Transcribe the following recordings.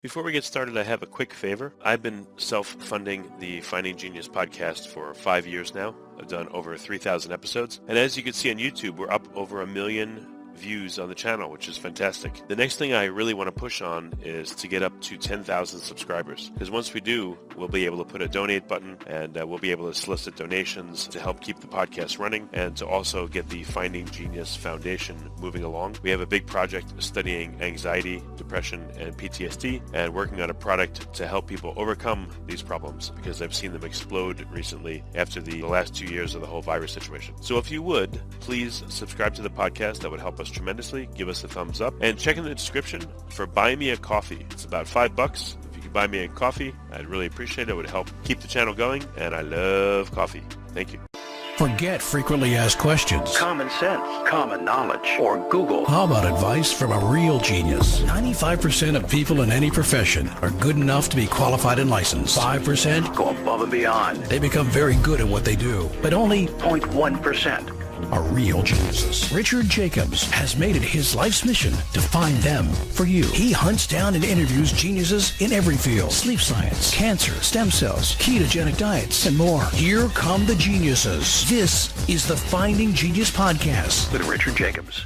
Before we get started, I have a quick favor. I've been self-funding the Finding Genius podcast for 5 years now. I've done over 3,000 episodes. And as you can see on YouTube, we're up over 1 million views on the channel, which is fantastic. The next thing I really want to push on is to get up to 10,000 subscribers. Because once we do, we'll be able to put a donate button and we'll be able to solicit donations to help keep the podcast running and to also get the Finding Genius Foundation moving along. We have a big project studying anxiety, depression, and PTSD and working on a product to help people overcome these problems because I've seen them explode recently after the last 2 years of the whole virus situation. So if you would, please subscribe to the podcast. That would help us tremendously. Give us a thumbs up and check in the description for Buy Me a Coffee. It's about $5. If you could buy me a coffee, I'd really appreciate it. It would help keep the channel going, and I love coffee. Thank you. Forget frequently asked questions. Common sense, common knowledge, or Google. How about advice from a real genius? 95% of people in any profession are good enough to be qualified and licensed. 5% go above and beyond. They become very good at what they do, but only 0.1% are real geniuses. Richard Jacobs has made it his life's mission to find them for you. He hunts down and interviews geniuses in every field: sleep science, cancer, stem cells, ketogenic diets, and more. Here come the geniuses. This is the Finding Genius Podcast with Richard Jacobs.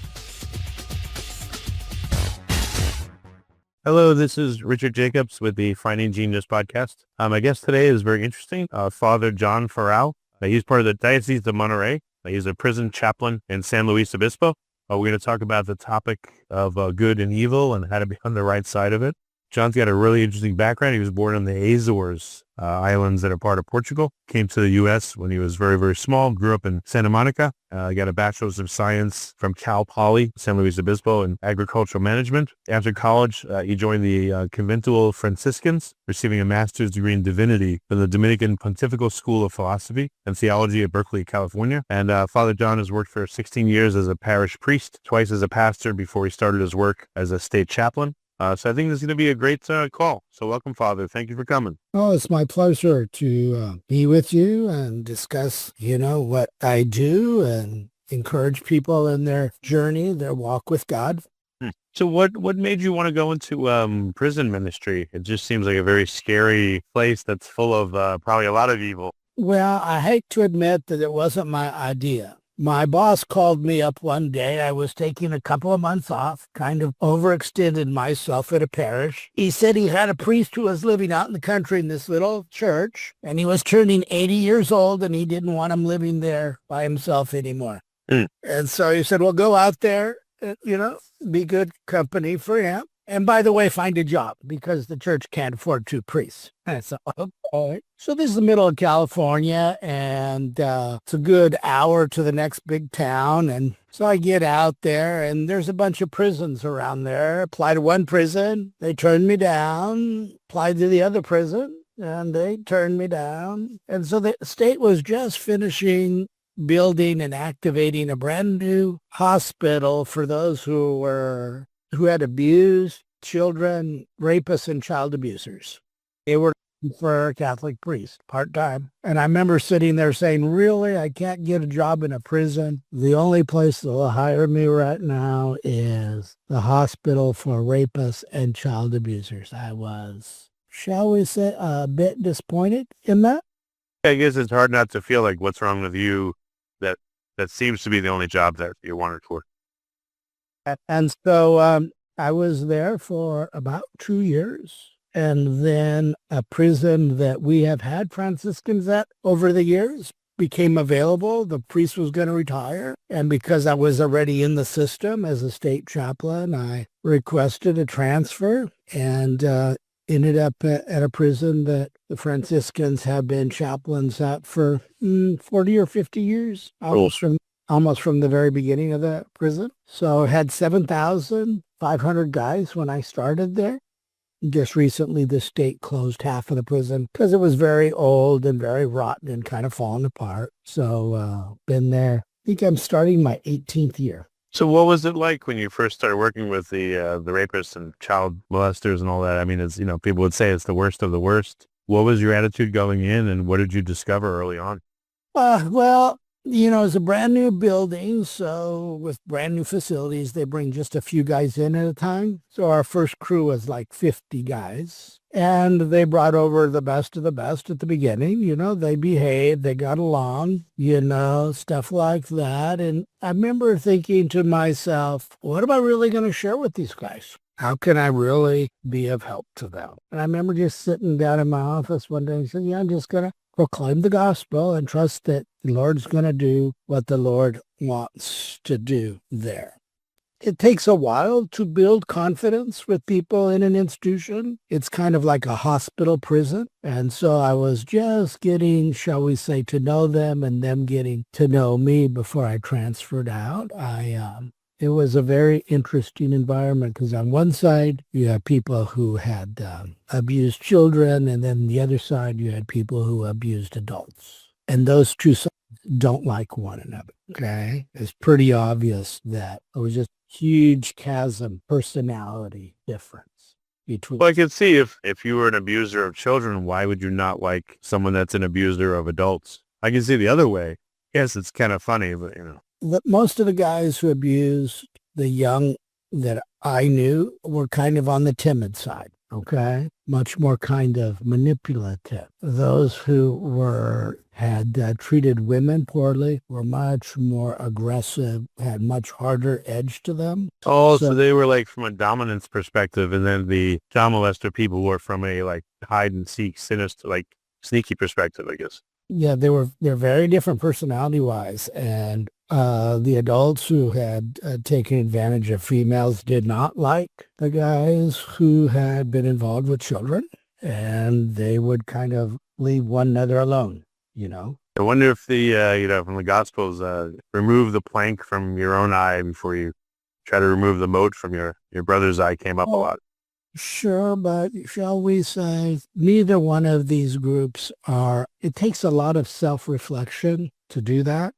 Hello, this is Richard Jacobs with the Finding Genius Podcast. My guest today is very interesting, Father John Farao. He's part of the Diocese of Monterey. He's a prison chaplain in San Luis Obispo. We're going to talk about the topic of good and evil and how to be on the right side of it. John's got a really interesting background. He was born on the Azores Islands that are part of Portugal. Came to the U.S. when he was very, very small. Grew up in Santa Monica. Got a Bachelor's of Science from Cal Poly, San Luis Obispo, in agricultural management. After college, he joined the Conventual Franciscans, receiving a master's degree in divinity from the Dominican Pontifical School of Philosophy and Theology at Berkeley, California. And Father John has worked for 16 years as a parish priest, twice as a pastor before he started his work as a state chaplain. So I think this is going to be a great call. So welcome, Father. Thank you for coming. Oh, it's my pleasure to be with you and discuss, what I do and encourage people in their journey, their walk with God. So what made you want to go into prison ministry? It just seems like a very scary place that's full of probably a lot of evil. Well, I hate to admit that it wasn't my idea. My boss called me up one day. I was taking a couple of months off, kind of overextended myself at a parish. He said he had a priest who was living out in the country in this little church, and he was turning 80 years old, and he didn't want him living there by himself anymore. And so he said, well, go out there, be good company for him. And by the way, find a job because the church can't afford 2 priests. And so, okay. So this is the middle of California, and it's a good hour to the next big town. And so I get out there, and there's a bunch of prisons around there. Apply to one prison. They turned me down. Applied to the other prison, and they turned me down. And so the state was just finishing building and activating a brand new hospital for those who had abused children, rapists, and child abusers. They were looking for a Catholic priest, part-time. And I remember sitting there saying, really, I can't get a job in a prison. The only place that will hire me right now is the hospital for rapists and child abusers. I was, shall we say, a bit disappointed in that. I guess it's hard not to feel like what's wrong with you that seems to be the only job that you wanted for. And so I was there for about 2 years. And then a prison that we have had Franciscans at over the years became available. The priest was going to retire. And because I was already in the system as a state chaplain, I requested a transfer and ended up at a prison that the Franciscans have been chaplains at for 40 or 50 years, almost from the very beginning of the prison. So I had 7,500 guys when I started there. Just recently, the state closed half of the prison because it was very old and very rotten and kind of falling apart. So been there. I think I'm starting my 18th year. So what was it like when you first started working with the rapists and child molesters and all that? I mean, it's, people would say it's the worst of the worst. What was your attitude going in, and what did you discover early on? Well, It's a brand new building, so with brand new facilities, they bring just a few guys in at a time. So our first crew was like 50 guys. And they brought over the best of the best at the beginning. They behaved, they got along, stuff like that. And I remember thinking to myself, what am I really going to share with these guys? How can I really be of help to them? And I remember just sitting down in my office one day and saying, I'm just going to proclaim the gospel and trust that the Lord's going to do what the Lord wants to do there. It takes a while to build confidence with people in an institution. It's kind of like a hospital prison. And so I was just getting, shall we say, to know them and them getting to know me before I transferred out. It was a very interesting environment because on one side, you had people who had abused children, and then the other side, you had people who abused adults. And those two sides don't like one another, okay? It's pretty obvious that it was just huge chasm, personality difference between. Well, I could see if you were an abuser of children, why would you not like someone that's an abuser of adults? I can see the other way. Yes, it's kind of funny, but Most of the guys who abused the young that I knew were kind of on the timid side, okay? Much more kind of manipulative. Those who had treated women poorly were much more aggressive, had much harder edge to them. Oh, so they were like from a dominance perspective, and then the child molester people were from a like hide and seek, sinister, like sneaky perspective, I guess. Yeah, they're very different personality-wise, and the adults who had taken advantage of females did not like the guys who had been involved with children, and they would kind of leave one another alone, I wonder if the, from the Gospels, remove the plank from your own eye before you try to remove the mote from your brother's eye came up a lot. Sure, but shall we say neither one of these groups it takes a lot of self-reflection to do that.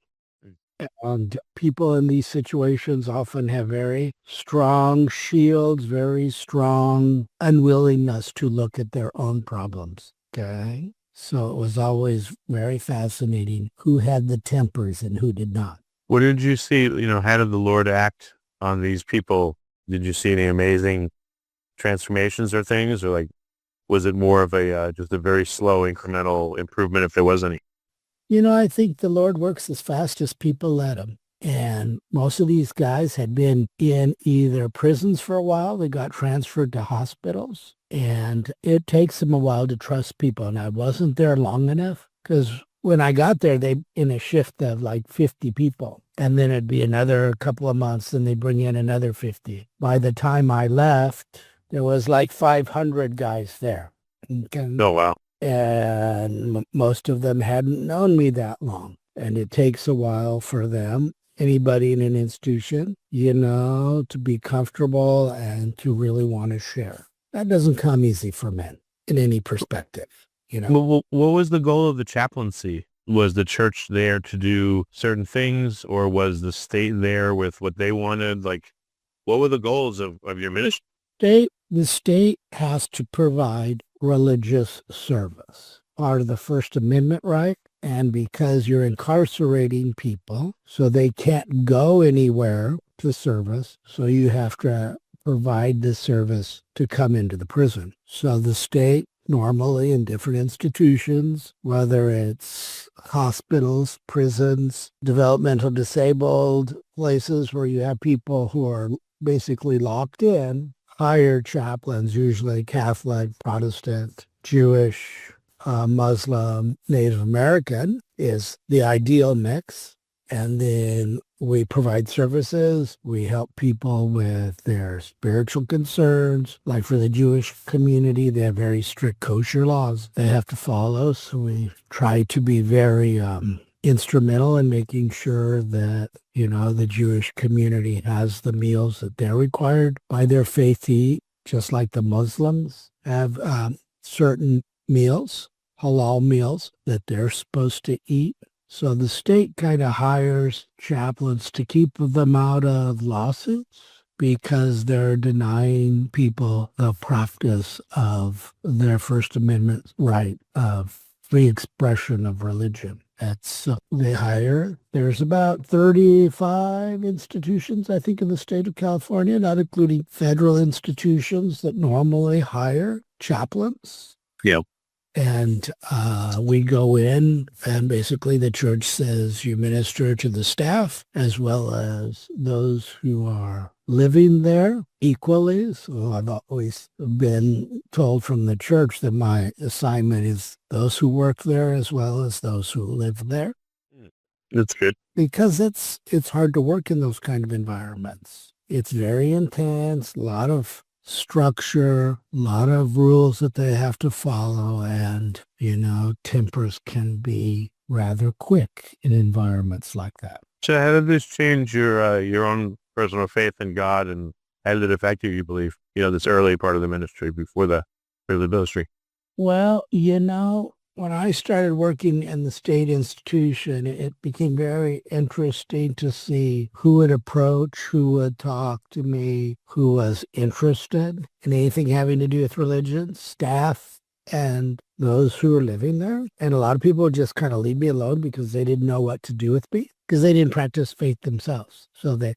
And people in these situations often have very strong shields, very strong unwillingness to look at their own problems, okay? So it was always very fascinating who had the tempers and who did not. What did you see, how did the Lord act on these people? Did you see any amazing transformations or things, or was it more of just a very slow incremental improvement if there was any? I think the Lord works as fast as people let him. And most of these guys had been in either prisons for a while. They got transferred to hospitals. And it takes them a while to trust people. And I wasn't there long enough because when I got there, they in a shift of like 50 people. And then it'd be another couple of months and they'd bring in another 50. By the time I left, there was like 500 guys there. Oh, wow. And most of them hadn't known me that long. And it takes a while for them, anybody in an institution, to be comfortable and to really want to share. That doesn't come easy for men in any perspective, Well, what was the goal of the chaplaincy? Was the church there to do certain things, or was the state there with what they wanted? What were the goals of your ministry? The state has to provide religious service, part of the First Amendment right, and because you're incarcerating people, so they can't go anywhere to service, so you have to provide the service to come into the prison. So the state normally in different institutions, whether it's hospitals, prisons, developmental disabled places where you have people who are basically locked in, hire chaplains, usually Catholic, Protestant, Jewish, Muslim, Native American is the ideal mix. And then we provide services. We help people with their spiritual concerns. Like for the Jewish community, they have very strict kosher laws they have to follow. So we try to be very instrumental in making sure that, the Jewish community has the meals that they're required by their faith to eat, just like the Muslims have certain meals, halal meals that they're supposed to eat. So the state kind of hires chaplains to keep them out of lawsuits because they're denying people the practice of their First Amendment right of free expression of religion. That's they hire. There's about 35 institutions, I think, in the state of California, not including federal institutions that normally hire chaplains. Yeah. And we go in, and basically the church says you minister to the staff as well as those who are living there equally. So I've always been told from the church that my assignment is those who work there as well as those who live there. That's good. Because it's hard to work in those kind of environments. It's very intense, a lot of structure, a lot of rules that they have to follow, and, tempers can be rather quick in environments like that. So how did this change your own personal faith in God, and how did it affect you believe, this early part of the ministry before the early ministry? Well, when I started working in the state institution, it became very interesting to see who would approach, who would talk to me, who was interested in anything having to do with religion, staff, and those who were living there. And a lot of people would just kind of leave me alone because they didn't know what to do with me, because they didn't practice faith themselves. So they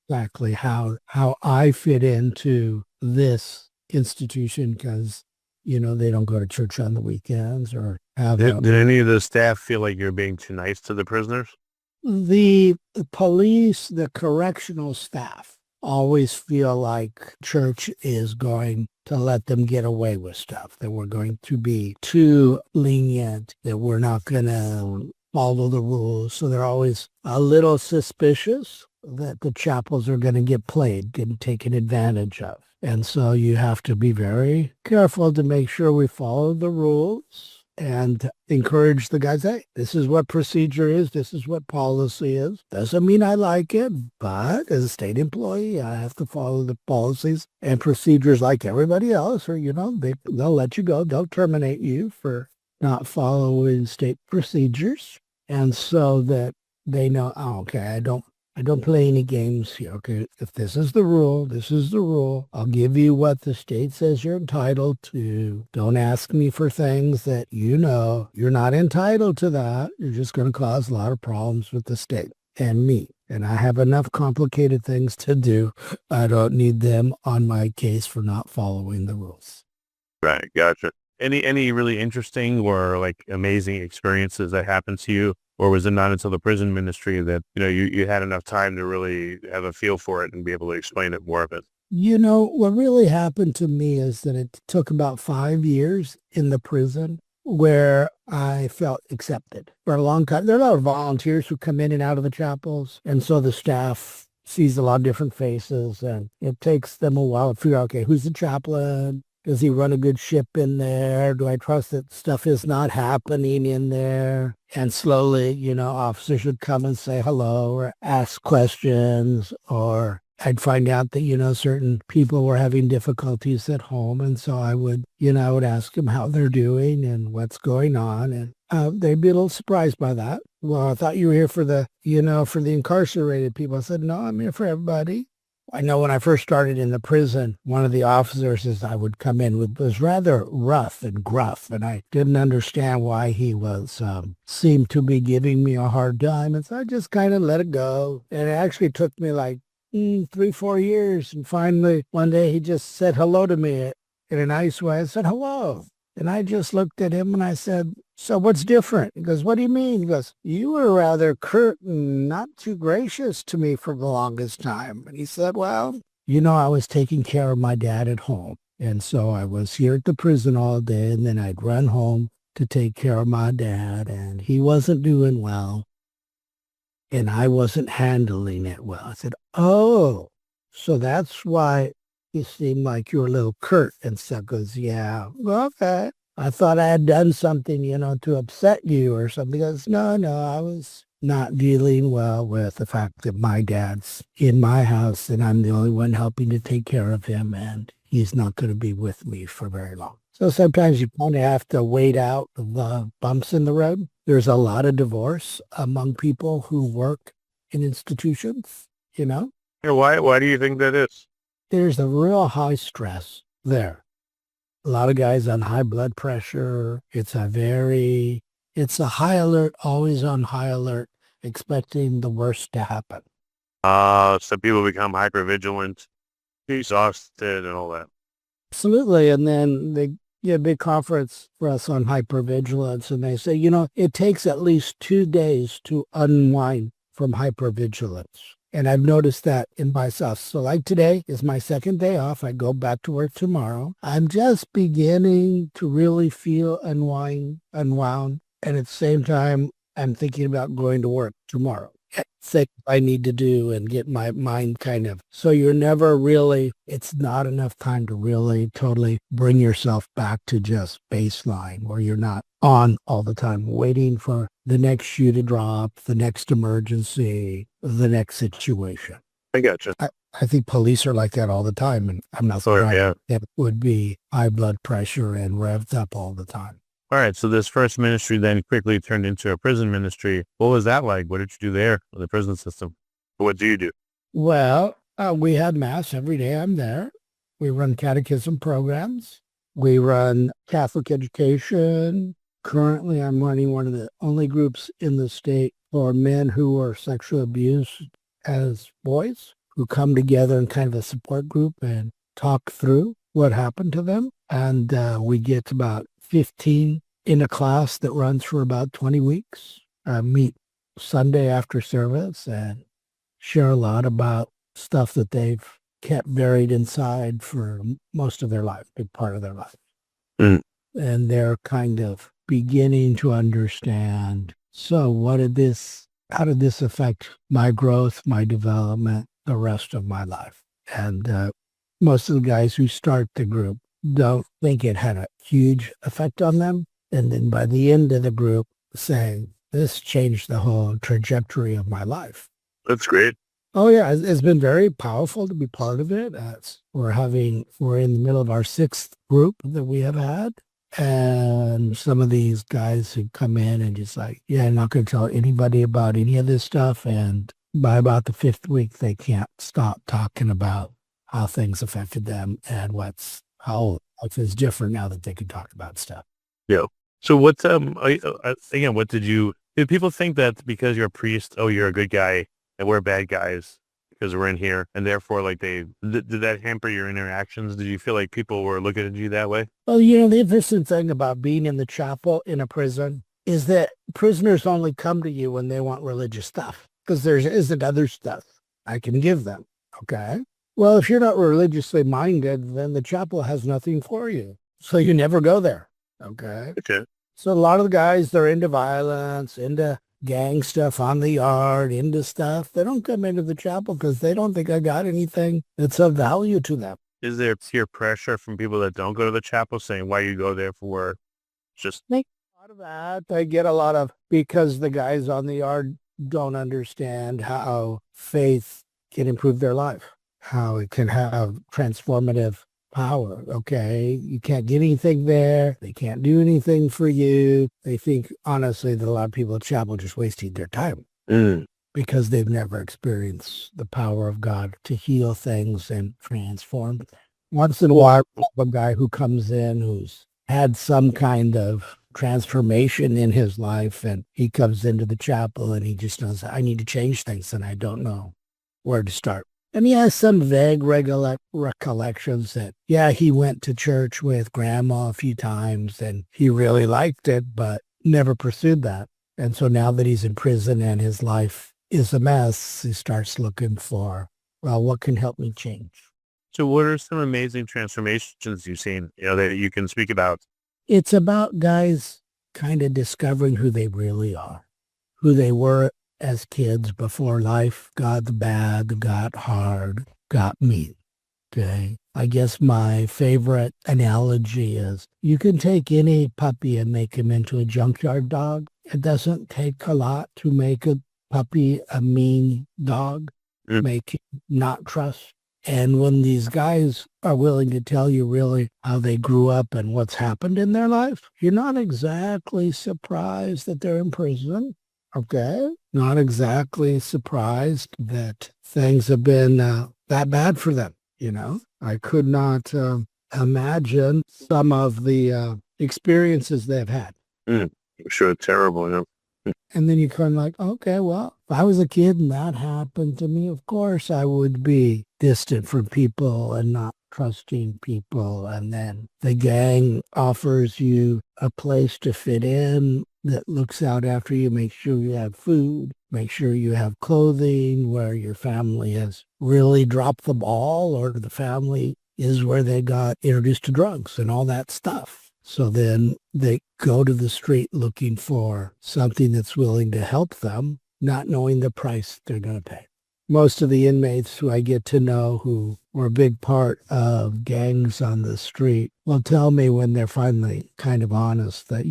exactly how I fit into this institution, because they don't go to church on the weekends or have... Did any of the staff feel like you're being too nice to the prisoners? The police, the correctional staff always feel like church is going to let them get away with stuff, that we're going to be too lenient, that we're not going to follow the rules. So they're always a little suspicious that the chapels are going to get played, get taken advantage of. And so you have to be very careful to make sure we follow the rules and encourage the guys, hey, this is what procedure is, this is what policy is. Doesn't mean I like it, but as a state employee, I have to follow the policies and procedures like everybody else, or, they'll let you go. They'll terminate you for not following state procedures. And so that they know, okay, I don't play any games here. Okay, if this is the rule, this is the rule. I'll give you what the state says you're entitled to. Don't ask me for things that you're not entitled to that. You're just going to cause a lot of problems with the state and me. And I have enough complicated things to do. I don't need them on my case for not following the rules. Right, gotcha. Any really interesting or like amazing experiences that happened to you? Or was it not until the prison ministry that, you had enough time to really have a feel for it and be able to explain it more of it? What really happened to me is that it took about 5 years in the prison where I felt accepted for a long time. There are a lot of volunteers who come in and out of the chapels. And so the staff sees a lot of different faces, and it takes them a while to figure out, okay, who's the chaplain? Does he run a good ship in there? Do I trust that stuff is not happening in there? And slowly, officers would come and say hello or ask questions, or I'd find out that, certain people were having difficulties at home. And so I would ask them how they're doing and what's going on. And they'd be a little surprised by that. Well, I thought you were here for the incarcerated people. I said, no, I'm here for everybody. I know when I first started in the prison, one of the officers as I would come in was rather rough and gruff, and I didn't understand why he seemed to be giving me a hard time, and so I just kind of let it go. And it actually took me like 3-4 years, and finally one day he just said hello to me in a nice way. I said, hello. And I just looked at him and I said, so what's different? He goes, what do you mean? He goes, you were rather curt and not too gracious to me for the longest time. And he said, well, I was taking care of my dad at home. And so I was here at the prison all day, and then I'd run home to take care of my dad, and he wasn't doing well, and I wasn't handling it well. I said, oh, so that's why you seem like you're a little curt. And so goes, yeah, okay. I thought I had done something, to upset you or something. He goes, no, I was not dealing well with the fact that my dad's in my house and I'm the only one helping to take care of him, and he's not going to be with me for very long. So sometimes you kind of have to wait out the bumps in the road. There's a lot of divorce among people who work in institutions, Yeah, why do you think that is? There's a real high stress there. A lot of guys on high blood pressure. It's a high alert, always on high alert, expecting the worst to happen. So people become hypervigilant, exhausted, and all that. Absolutely. And then they get a big conference for us on hypervigilance, and they say, it takes at least 2 days to unwind from hypervigilance. And I've noticed that in myself. So like today is my second day off. I go back to work tomorrow. I'm just beginning to really feel unwound. And at the same time, I'm thinking about going to work tomorrow. Things I need to do and get my mind so you're never really, it's not enough time to really totally bring yourself back to just baseline where you're not on all the time waiting for the next shoe to drop, the next emergency, the next situation. I gotcha. I think police are like that all the time, and I'm not surprised. Yeah. It would be high blood pressure and revved up all the time. All right, so this first ministry then quickly turned into a prison ministry. What was that like? What did you do there in the prison system? What do you do? Well, we have Mass every day I'm there. We run catechism programs. We run Catholic education. Currently, I'm running one of the only groups in the state for men who were sexually abused as boys, who come together in kind of a support group and talk through what happened to them. And we get about 15 in a class that runs for about 20 weeks. Meet Sunday after service and share a lot about stuff that they've kept buried inside for most of their life, big part of their life. Mm. And they're kind of beginning to understand, so how did this affect my growth, my development, the rest of my life? And most of the guys who start the group don't think it had a huge effect on them. And then by the end of the group saying, this changed the whole trajectory of my life. That's great. Oh yeah, it's been very powerful to be part of it. We're in the middle of our 6th group that we have had. And some of these guys who come in and just like, yeah, I'm not going to tell anybody about any of this stuff. And by about the 5th week, they can't stop talking about how things affected them and how life is different now that they can talk about stuff. Yeah. So what, again, did people think that because you're a priest, oh, you're a good guy and we're bad guys because we're in here, and therefore did that hamper your interactions? Did you feel like people were looking at you that way? Well, the interesting thing about being in the chapel in a prison is that prisoners only come to you when they want religious stuff because there isn't other stuff I can give them. Okay. Well, if you're not religiously minded, then the chapel has nothing for you. So you never go there. Okay. Okay. So a lot of the guys, they're into violence, into gang stuff on the yard, into stuff. They don't come into the chapel because they don't think I got anything that's of value to them. Is there peer pressure from people that don't go to the chapel saying why you go there for? Just a lot of that. I get a lot of, because the guys on the yard don't understand how faith can improve their life, how it can have transformative power. Okay. You can't get anything there. They can't do anything for you. They think, honestly, that a lot of people at chapel are just wasting their time because they've never experienced the power of God to heal things and transform them. Once in a while, a guy who comes in who's had some kind of transformation in his life, and he comes into the chapel and he just knows, I need to change things and I don't know where to start. And he has some vague recollections that, yeah, he went to church with grandma a few times and he really liked it, but never pursued that. And so now that he's in prison and his life is a mess, he starts looking for, well, what can help me change? So what are some amazing transformations you've seen, that you can speak about? It's about guys kind of discovering who they really are, who they were as kids before life got bad, got hard, got mean. Okay. I guess my favorite analogy is you can take any puppy and make him into a junkyard dog. It doesn't take a lot to make a puppy a mean dog, make him not trust. And when these guys are willing to tell you really how they grew up and what's happened in their life, you're not exactly surprised that they're in prison. Okay. Not exactly surprised that things have been that bad for them. I could not imagine some of the experiences they've had. I'm sure it's terrible. And then you kind of like, okay, well, if I was a kid and that happened to me, of course I would be distant from people and not trusting people. And then the gang offers you a place to fit in that looks out after you, make sure you have food, make sure you have clothing, where your family has really dropped the ball, or the family is where they got introduced to drugs and all that stuff. So then they go to the street looking for something that's willing to help them, not knowing the price they're going to pay. Most of the inmates who I get to know who were a big part of gangs on the street will tell me when they're finally kind of honest that,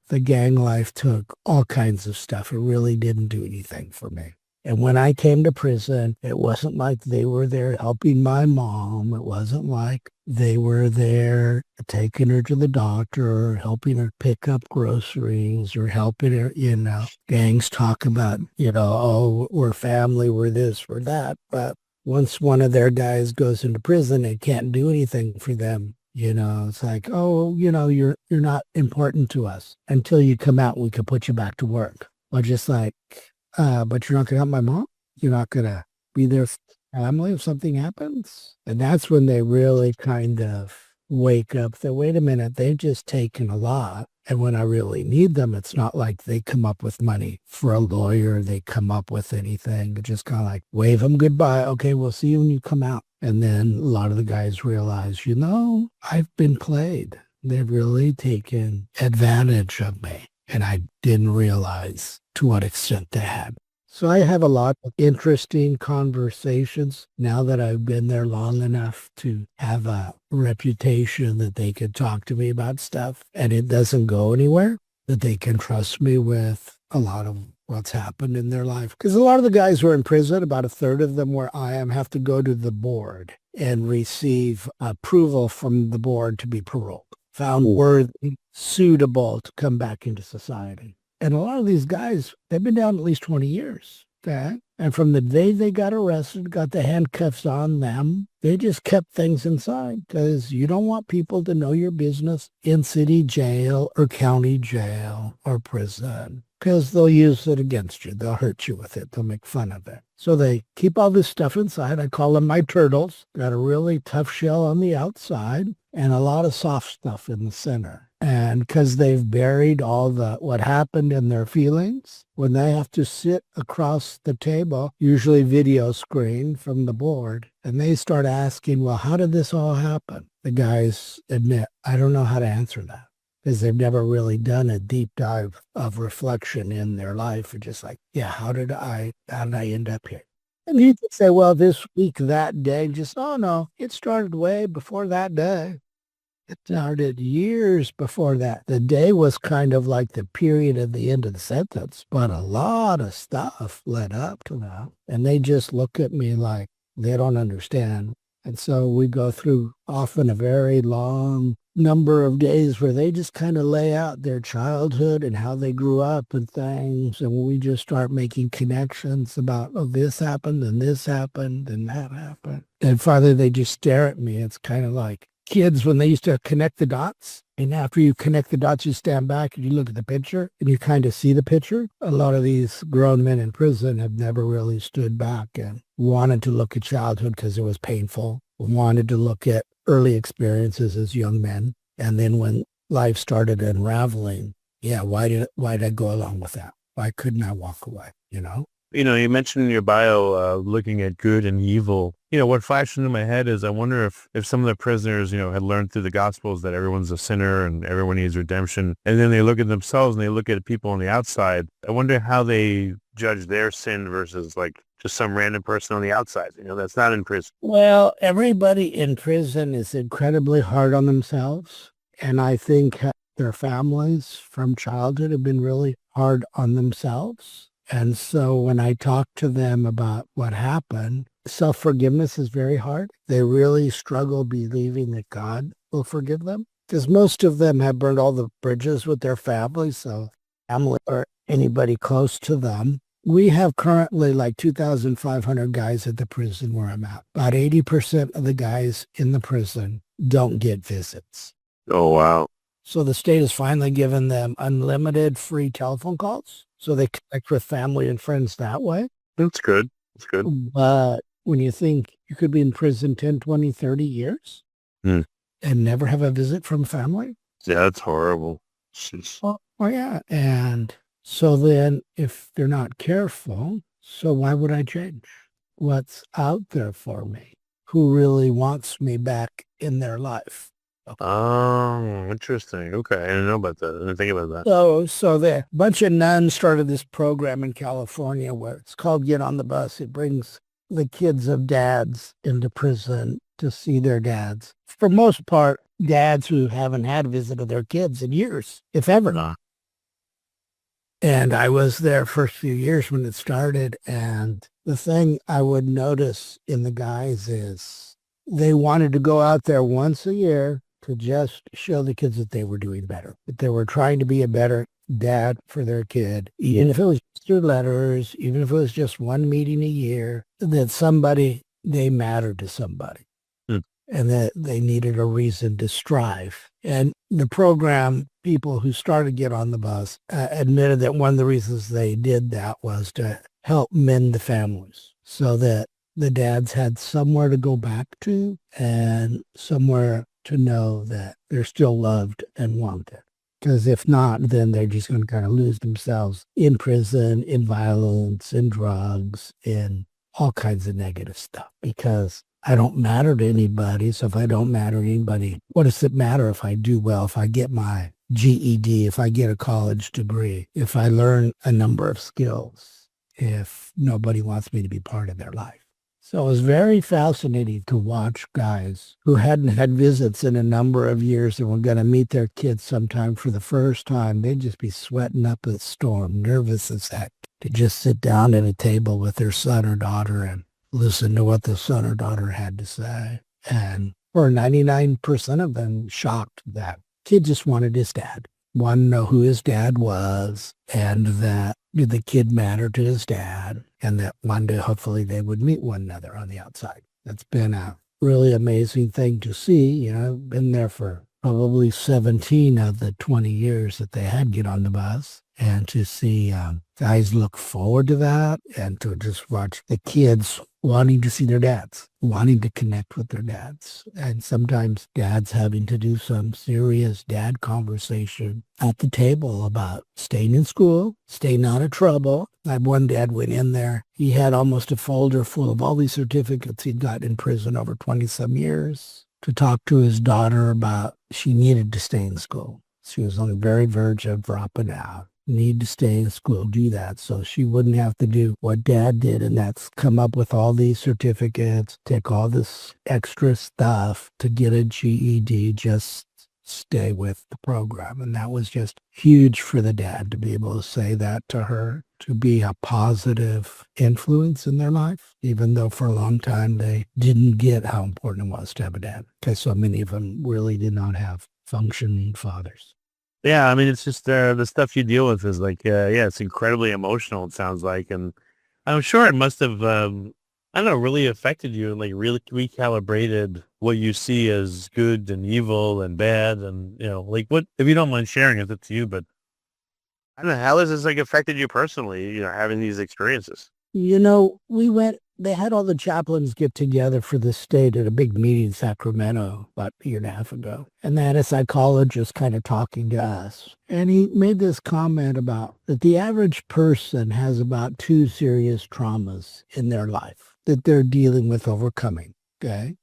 the gang life took all kinds of stuff. It really didn't do anything for me. And when I came to prison, it wasn't like they were there helping my mom. It wasn't like they were there taking her to the doctor or helping her pick up groceries or helping her, gangs talk about, oh, we're family, we're this, we're that. But once one of their guys goes into prison, it can't do anything for them. It's like, oh, you're not important to us until you come out. We could put you back to work. Or just like, but you're not going to help my mom? You're not going to be their family if something happens? And that's when they really kind of wake up that, wait a minute, they've just taken a lot. And when I really need them, it's not like they come up with money for a lawyer. They come up with anything. They just kind of like wave them goodbye. Okay, we'll see you when you come out. And then a lot of the guys realize, I've been played. They've really taken advantage of me. And I didn't realize to what extent they had. So I have a lot of interesting conversations now that I've been there long enough to have a reputation that they can talk to me about stuff and it doesn't go anywhere, that they can trust me with a lot of what's happened in their life. Because a lot of the guys who are in prison, about a third of them where I am, have to go to the board and receive approval from the board to be paroled, found worthy, suitable to come back into society. And a lot of these guys, they've been down at least 20 years. Okay? And from the day they got arrested, got the handcuffs on them, they just kept things inside because you don't want people to know your business in city jail or county jail or prison because they'll use it against you. They'll hurt you with it. They'll make fun of it. So they keep all this stuff inside. I call them my turtles. Got a really tough shell on the outside and a lot of soft stuff in the center. And because they've buried all what happened in their feelings, when they have to sit across the table, usually video screen from the board, and they start asking, well, how did this all happen? The guys admit, I don't know how to answer that because they've never really done a deep dive of reflection in their life. Or just like, yeah, how did I end up here? And you could say, well, this week, that day, oh no, it started way before that day. It started years before that. The day was kind of like the period at the end of the sentence, but a lot of stuff led up to that. And they just look at me like they don't understand. And so we go through often a very long number of days where they just kind of lay out their childhood and how they grew up and things. And we just start making connections about, oh, this happened and this happened and that happened. And finally, they just stare at me. It's kind of like kids when they used to connect the dots. And after you connect the dots, you stand back and you look at the picture and you kind of see the picture. A lot of these grown men in prison have never really stood back and wanted to look at childhood because it was painful, wanted to look at early experiences as young men. And then when life started unraveling, why did I go along with that? Why couldn't I walk away, You mentioned in your bio looking at good and evil. What flashed into my head is I wonder if some of the prisoners, had learned through the Gospels that everyone's a sinner and everyone needs redemption. And then they look at themselves and they look at people on the outside. I wonder how they judge their sin versus like just some random person on the outside, that's not in prison. Well, everybody in prison is incredibly hard on themselves. And I think their families from childhood have been really hard on themselves. And so when I talk to them about what happened, self-forgiveness is very hard. They really struggle believing that God will forgive them because most of them have burned all the bridges with their families, so family or anybody close to them. We have currently like 2,500 guys at the prison where I'm at. About 80% of the guys in the prison don't get visits. Oh, wow. So the state has finally given them unlimited free telephone calls so they connect with family and friends that way. That's good. That's good. But when you think you could be in prison 10, 20, 30 years Hmm. and never have a visit from family. Yeah, that's horrible. Jeez. Oh, yeah. And so then if they're not careful, so why would I change? What's out there for me? Who really wants me back in their life? Oh, interesting. Okay. I didn't know about that. I didn't think about that. So a bunch of nuns started this program in California where it's called Get on the Bus. It brings the kids of dads into prison to see their dads. For most part, dads who haven't had a visit of their kids in years, if ever. And I was there first few years when it started. And the thing I would notice in the guys is they wanted to go out there once a year to just show the kids that they were doing better, that they were trying to be a better dad for their kid, even if it was just through letters, even if it was just one meeting a year, that they mattered to somebody. And that they needed a reason to strive. And the program, people who started Get on the Bus admitted that one of the reasons they did that was to help mend the families so that the dads had somewhere to go back to and somewhere to know that they're still loved and wanted. Because if not, then they're just going to kind of lose themselves in prison, in violence, in drugs, in all kinds of negative stuff. Because I don't matter to anybody. So if I don't matter to anybody, what does it matter if I do well, if I get my GED, if I get a college degree, if I learn a number of skills, if nobody wants me to be part of their life? So it was very fascinating to watch guys who hadn't had visits in a number of years and were going to meet their kids sometime for the first time. They'd just be sweating up a storm, nervous as heck, to just sit down at a table with their son or daughter and listen to what the son or daughter had to say. And for 99% of them, shocked that kid just wanted his dad, wanted to know who his dad was, and that did the kid matter to his dad, and that one day hopefully they would meet one another on the outside. That's been a really amazing thing to see. You know, I've been there for probably 17 of the 20 years that they had Get on the Bus. And to see guys look forward to that and to just watch the kids wanting to see their dads, wanting to connect with their dads. And sometimes dads having to do some serious dad conversation at the table about staying in school, staying out of trouble. I had one dad went in there. He had almost a folder full of all these certificates he'd got in prison over 20-some years to talk to his daughter about she needed to stay in school. She was on the very verge of dropping out. Need to stay in school, do that so she wouldn't have to do what dad did, and that's come up with all these certificates, take all this extra stuff to get a GED, just stay with the program. And that was just huge for the dad to be able to say that to her, to be a positive influence in their life, even though for a long time they didn't get how important it was to have a dad, because so many of them really did not have functioning fathers. Yeah, I mean, it's just the stuff you deal with is like, it's incredibly emotional, it sounds like. And I'm sure it must have, I don't know, really affected you and like really recalibrated what you see as good and evil and bad. And, you know, like what, if you don't mind sharing, it's up to you, but I don't know, how has this like affected you personally, you know, having these experiences? You know, they had all the chaplains get together for the state at a big meeting in Sacramento about a year and a half ago. And they had a psychologist kind of talking to us. And he made this comment about that the average person has about 2 serious traumas in their life that they're dealing with overcoming. Okay.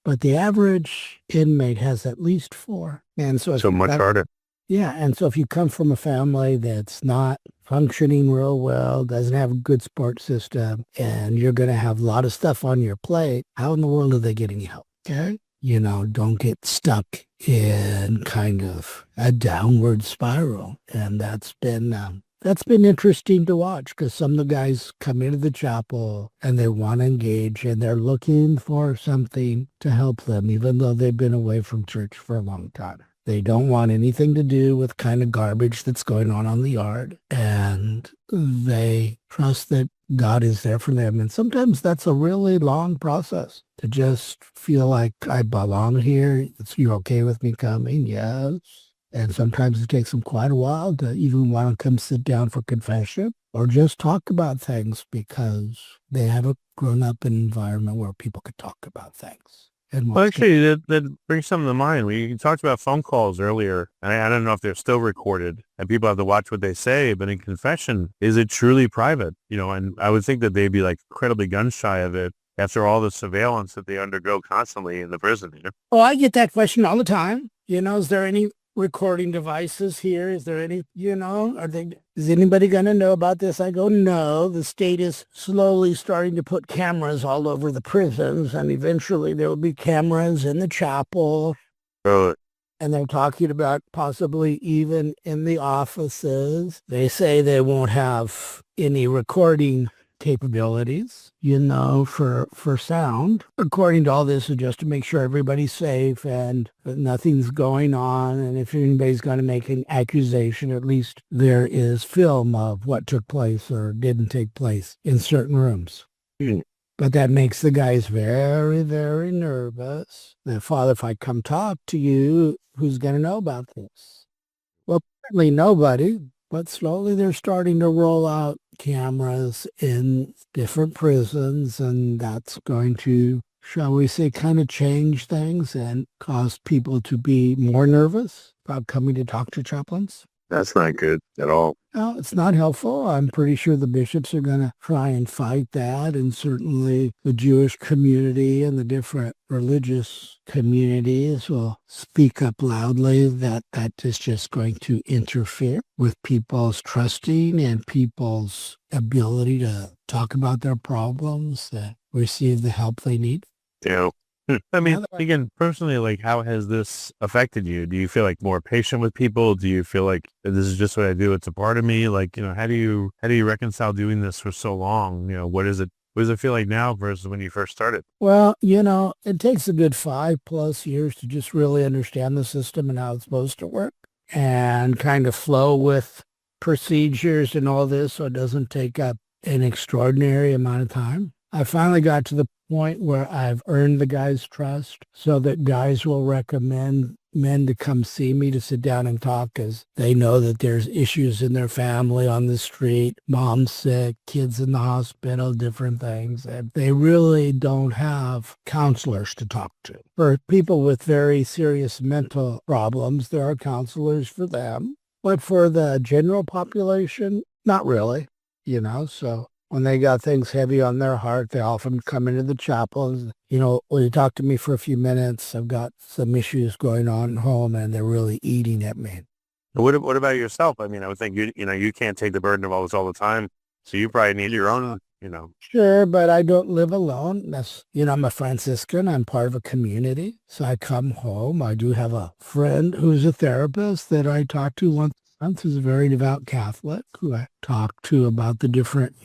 But the average inmate has at least 4. And so much harder. Yeah. And so if you come from a family that's not functioning real well, doesn't have a good support system, and you're going to have a lot of stuff on your plate, how in the world are they getting help? Okay. You know, don't get stuck in kind of a downward spiral. And that's been interesting to watch, because some of the guys come into the chapel and they want to engage and they're looking for something to help them, even though they've been away from church for a long time. They don't want anything to do with kind of garbage that's going on the yard. And and they trust that God is there for them. And sometimes that's a really long process to just feel like I belong here. You're okay with me coming? Yes. And sometimes it takes them quite a while to even want to come sit down for confession or just talk about things because they haven't grown up in an environment where people could talk about things. Well, actually, that brings something to mind. We talked about phone calls earlier, and I don't know if they're still recorded, and people have to watch what they say, but in confession, is it truly private? And I would think that they'd be like incredibly gun shy of it after all the surveillance that they undergo constantly in the prison. Oh, I get that question all the time. Is there any recording devices here? Is there any, is anybody going to know about this? I go, no, the state is slowly starting to put cameras all over the prisons, and eventually there will be cameras in the chapel. Really? And they're talking about possibly even in the offices. They say they won't have any recording capabilities, for sound. According to all this, is just to make sure everybody's safe and that nothing's going on. And if anybody's going to make an accusation, at least there is film of what took place or didn't take place in certain rooms. But that makes the guys very, very nervous. That, Father, if I come talk to you, who's going to know about this? Well, apparently nobody. But slowly they're starting to roll out cameras in different prisons, and that's going to, shall we say, kind of change things and cause people to be more nervous about coming to talk to chaplains. That's not good at all. No, it's not helpful. I'm pretty sure the bishops are going to try and fight that, and certainly the Jewish community and the different religious communities will speak up loudly that is just going to interfere with people's trusting and people's ability to talk about their problems and receive the help they need. Yeah. I mean, again, personally, like, how has this affected you? Do you feel like more patient with people? Do you feel like this is just what I do? It's a part of me. Like, how do you reconcile doing this for so long? What does it feel like now versus when you first started? Well, it takes a good 5+ years to just really understand the system and how it's supposed to work and kind of flow with procedures and all this, so it doesn't take up an extraordinary amount of time. I finally got to the point where I've earned the guys' trust so that guys will recommend men to come see me to sit down and talk because they know that there's issues in their family on the street, mom's sick, kids in the hospital, different things. And they really don't have counselors to talk to. For people with very serious mental problems, there are counselors for them. But for the general population, not really, so when they got things heavy on their heart, they often come into the chapel. Will you talk to me for a few minutes? I've got some issues going on at home, and they're really eating at me. What about yourself? I mean, I would think you can't take the burden of all this all the time, so you probably need your own. Sure, but I don't live alone. I'm a Franciscan. I'm part of a community, so I come home. I do have a friend who's a therapist that I talk to once. Who's a very devout Catholic who I talk to about the different,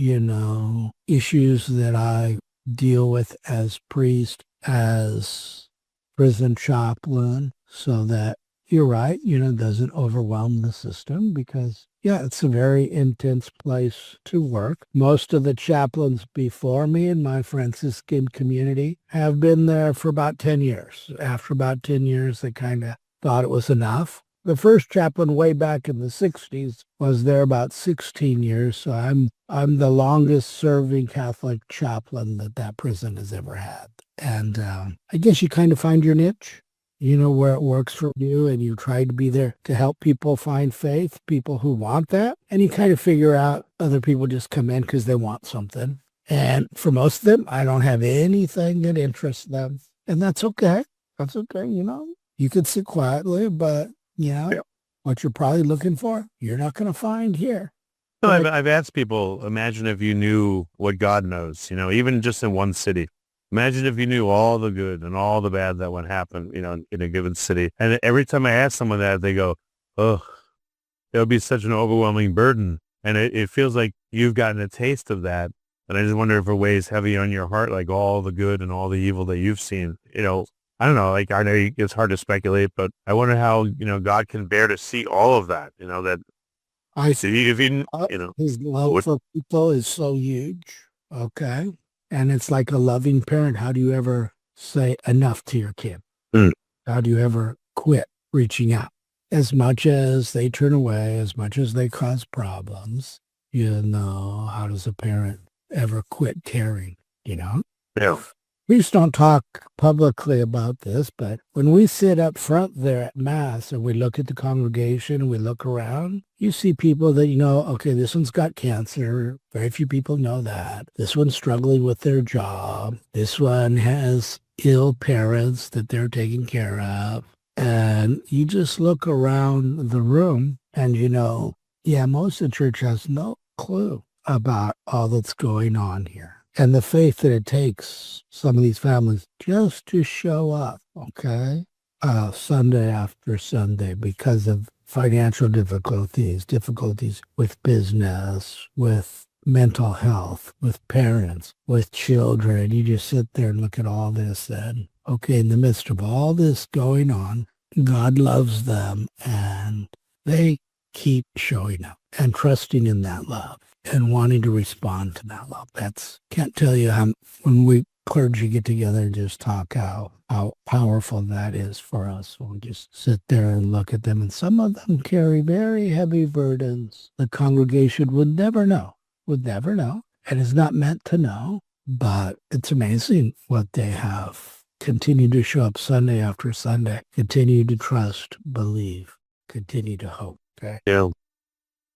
issues that I deal with as priest, as prison chaplain, so that you're right, doesn't overwhelm the system because, it's a very intense place to work. Most of the chaplains before me in my Franciscan community have been there for about 10 years. After about 10 years, they kind of thought it was enough. The first chaplain way back in the 60s was there about 16 years, so I'm the longest serving Catholic chaplain that prison has ever had. And I guess you kind of find your niche, where it works for you, and you try to be there to help people find faith, people who want that, and you kind of figure out other people just come in because they want something. And for most of them, I don't have anything that interests them, and that's okay. That's okay, You could sit quietly, but what you're probably looking for, you're not going to find here. No, I've asked people, imagine if you knew what God knows, even just in one city. Imagine if you knew all the good and all the bad that would happen, in a given city. And every time I ask someone that, they go, oh, it would be such an overwhelming burden. And it feels like you've gotten a taste of that. And I just wonder if it weighs heavy on your heart, like all the good and all the evil that you've seen, I don't know, like, I know it's hard to speculate, but I wonder how, God can bear to see all of that, that I So if you, his love what, for people is so huge. Okay. And it's like a loving parent. How do you ever say enough to your kid? Mm. How do you ever quit reaching out? As much as they turn away, as much as they cause problems, how does a parent ever quit caring? yeah. We just don't talk publicly about this, but when we sit up front there at Mass and we look at the congregation, we look around, you see people that okay, this one's got cancer. Very few people know that. This one's struggling with their job. This one has ill parents that they're taking care of. And you just look around the room and most of the church has no clue about all that's going on here. And the faith that it takes some of these families just to show up, okay, Sunday after Sunday because of financial difficulties with business, with mental health, with parents, with children. You just sit there and look at all this and, okay, in the midst of all this going on, God loves them and they keep showing up and trusting in that love and wanting to respond to that love. Can't tell you how, when we clergy get together and just talk how powerful that is for us when we just sit there and look at them. And some of them carry very heavy burdens the congregation would never know, and is not meant to know. But it's amazing what they have. Continue to show up Sunday after Sunday. Continue to trust, believe, continue to hope. Okay. Yeah.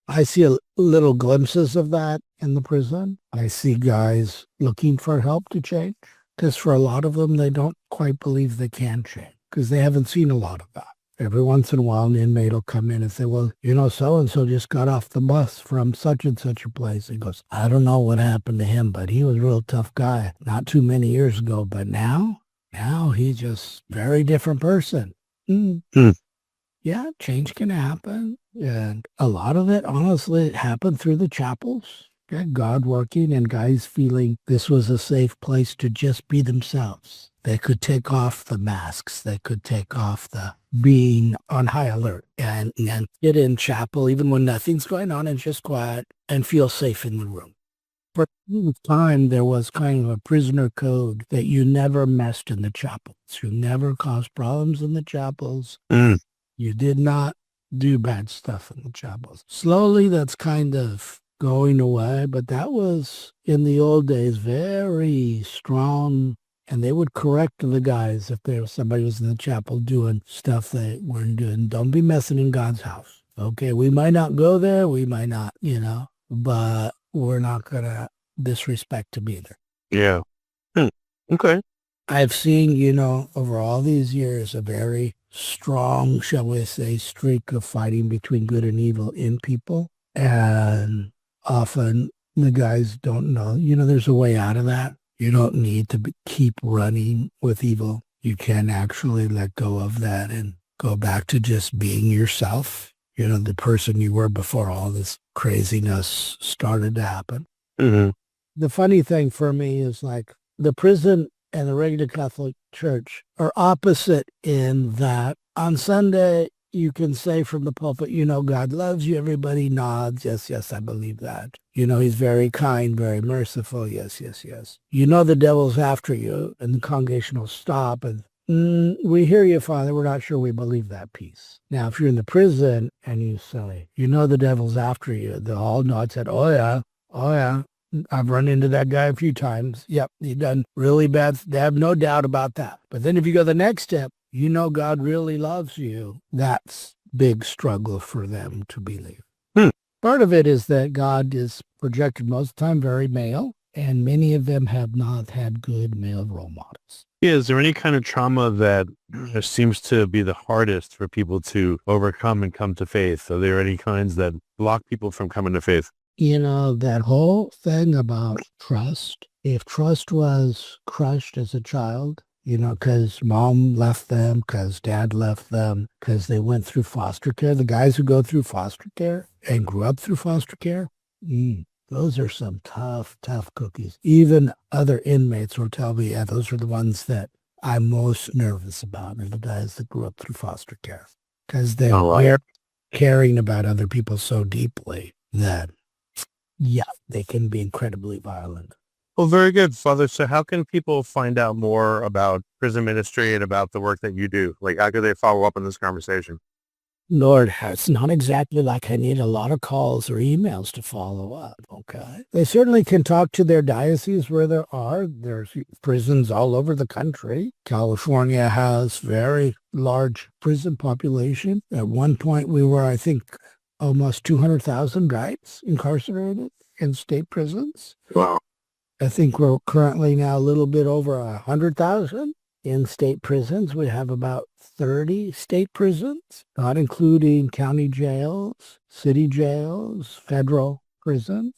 I see little glimpses of that in the prison. I see guys looking for help to change because for a lot of them, they don't quite believe they can change because they haven't seen a lot of that. Every once in a while, an inmate will come in and say, well, so-and-so just got off the bus from such and such a place. He goes, I don't know what happened to him, but he was a real tough guy not too many years ago. But now he's just a very different person. Yeah, change can happen. And a lot of it, honestly, happened through the chapels. Okay? God working and guys feeling this was a safe place to just be themselves. They could take off the masks. They could take off the being on high alert and get in chapel even when nothing's going on and just quiet and feel safe in the room. For a time, there was kind of a prisoner code that you never messed in the chapels. You never caused problems in the chapels. You did not do bad stuff in the chapels. Slowly, that's kind of going away, but that was, in the old days, very strong, and they would correct the guys if somebody was in the chapel doing stuff they weren't doing. Don't be messing in God's house. Okay, we might not go there, we might not, but we're not going to disrespect him either. Yeah. Okay. I've seen, over all these years, a very strong, shall we say, streak of fighting between good and evil in people. And often the guys don't know, there's a way out of that. You don't need to keep running with evil. You can actually let go of that and go back to just being yourself, the person you were before all this craziness started to happen. Mm-hmm. The funny thing for me is like the prison and the regular Catholic Church are opposite in that on Sunday, you can say from the pulpit, God loves you. Everybody nods. Yes, yes, I believe that. He's very kind, very merciful. Yes, yes, yes. The devil's after you, and the congregation will stop and, we hear you, Father. We're not sure we believe that piece. Now, if you're in the prison and you say, the devil's after you, they'll all nod, said, oh, yeah. I've run into that guy a few times. Yep, he's done really bad. They have no doubt about that. But then if you go the next step, God really loves you. That's big struggle for them to believe. Part of it is that God is projected most of the time very male, and many of them have not had good male role models. Yeah, is there any kind of trauma that seems to be the hardest for people to overcome and come to faith? Are there any kinds that block people from coming to faith? That whole thing about trust, if trust was crushed as a child, because mom left them, because dad left them, because they went through foster care, the guys who go through foster care and grew up through foster care, those are some tough cookies. Even other inmates will tell me, yeah, those are the ones that I'm most nervous about, are the guys that grew up through foster care. Because they're caring about other people so deeply that, yeah, they can be incredibly violent. Well, very good, Father. So how can people find out more about prison ministry and about the work that you do? Like, how can they follow up on this conversation? Lord, it's not exactly like I need a lot of calls or emails to follow up, okay? They certainly can talk to their diocese where there's prisons all over the country. California has very large prison population. At one point we were, I think, almost 200,000 guys incarcerated in state prisons. Wow. I think we're currently now a little bit over 100,000 in state prisons. We have about 30 state prisons, not including county jails, city jails, federal prisons,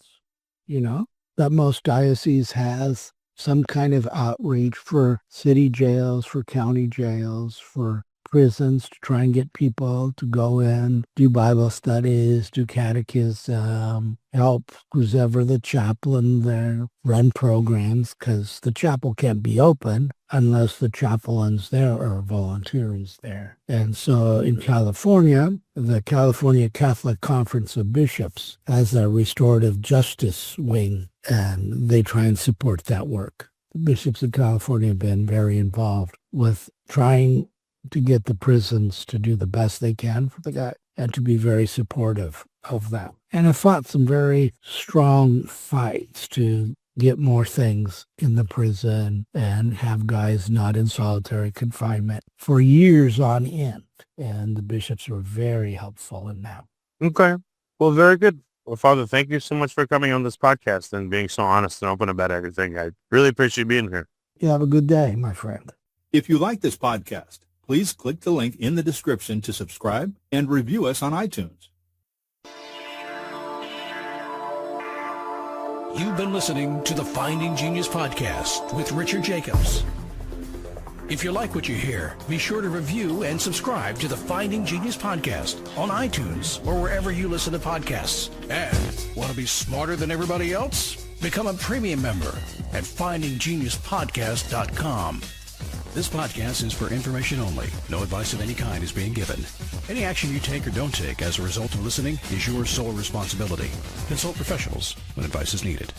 that most dioceses has some kind of outreach for city jails, for county jails, for prisons to try and get people to go in, do Bible studies, do catechism, help who's ever the chaplain there, run programs, because the chapel can't be open unless the chaplain's there or volunteers there. And so in California, the California Catholic Conference of Bishops has a restorative justice wing, and they try and support that work. The bishops of California have been very involved with trying to get the prisons to do the best they can for the guy and to be very supportive of that. And have fought some very strong fights to get more things in the prison and have guys not in solitary confinement for years on end. And the bishops were very helpful in that. Okay. Well, very good. Well, Father, thank you so much for coming on this podcast and being so honest and open about everything. I really appreciate being here. You have a good day, my friend. If you like this podcast, please click the link in the description to subscribe and review us on iTunes. You've been listening to the Finding Genius podcast with Richard Jacobs. If you like what you hear, be sure to review and subscribe to the Finding Genius podcast on iTunes or wherever you listen to podcasts. And want to be smarter than everybody else? Become a premium member at findinggeniuspodcast.com. This podcast is for information only. No advice of any kind is being given. Any action you take or don't take as a result of listening is your sole responsibility. Consult professionals when advice is needed.